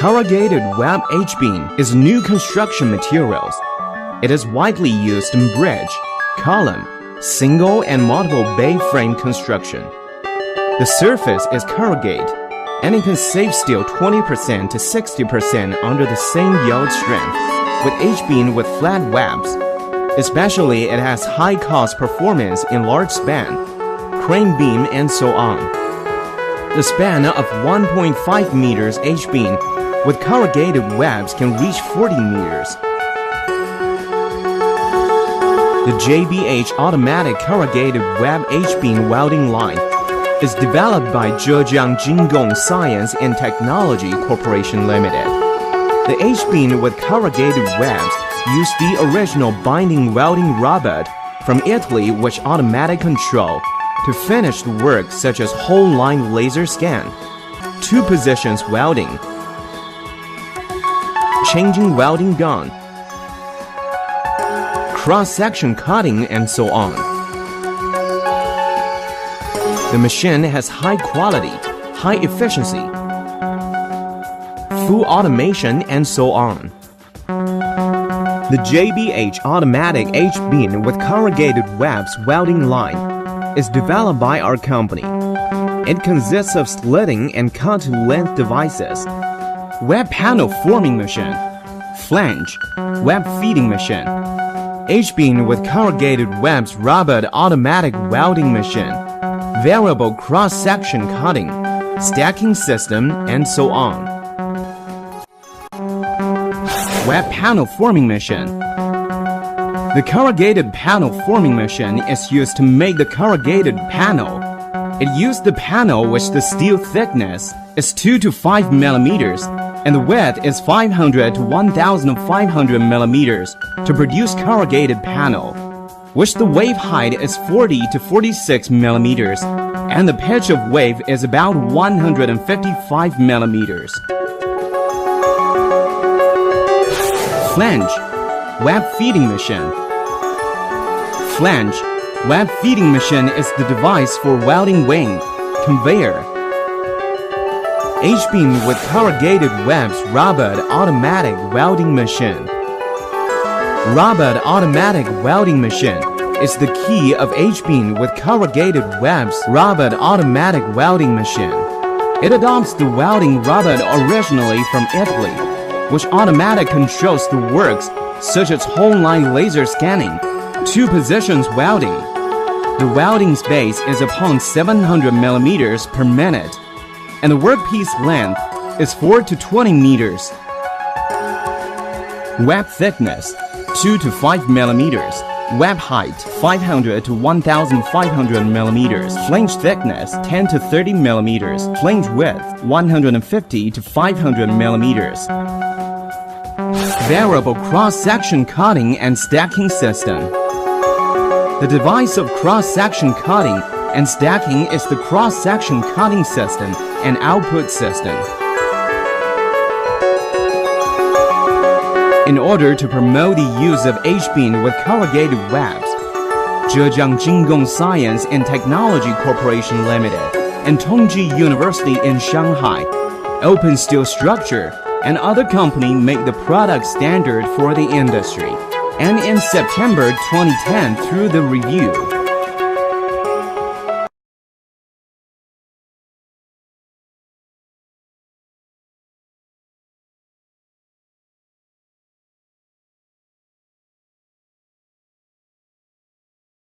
Corrugated web H-beam is new construction materials. It is widely used in bridge, column, single and multiple bay frame construction. The surface is corrugated, and it can save steel 20% to 60% under the same yield strength with H-beam with flat webs. Especially it has high cost performance in large span, crane beam and so on. The span of 1.5 meters H-beam with corrugated webs can reach 40 meters. The JGH automatic corrugated web H-beam welding line is developed by JGH Science and Technology Corporation Limited. The H-beam with corrugated webs use the original binding welding robot from Italy with automatic control to finish the work such as whole line laser scan, 2 positions welding, changing welding gun, cross-section cutting and so on. The machine has high quality, high efficiency, full automation and so on. The JGH automatic H-beam with corrugated webs welding line is developed by our company. It consists of slitting and cut-to-length devices, web panel forming machine, flange, web feeding machine, H-beam with corrugated webs robot automatic welding machine, variable cross-section cutting, stacking system, and so on. Web panel forming machine. The corrugated panel forming machine is used to make the corrugated panel. It uses the panel which the steel thickness is 2 to 5 millimeters and the width is 500 to 1500 millimeters to produce corrugated panel, which the wave height is 40 to 46 millimeters and the pitch of wave is about 155 millimeters. Flange, web feeding machine. Flange, web feeding machine is the device for welding wing, conveyor. H-beam with corrugated webs robot automatic welding machine. Robot automatic welding machine is the key of H-beam with corrugated webs robot automatic welding machine. It adopts the welding robot originally from Italy, which automatic controls the works such as whole line laser scanning, 2 positions welding. The welding space is upon 700 millimeters per minute, and the workpiece length is 4 to 20 meters. Web thickness 2 to 5 millimeters. Web height 500 to 1500 millimeters. Flange thickness 10 to 30 millimeters. Flange width 150 to 500 millimeters. Variable cross-section cutting and stacking system. The device of cross-section cutting and stacking is the cross-section cutting system and output system. In order to promote the use of H-beam with corrugated webs, JGH Science and Technology Corporation Limited and Tongji University in Shanghai, Open Steel Structure, and other companies make the product standard for the industry. And in September 2010 through the review,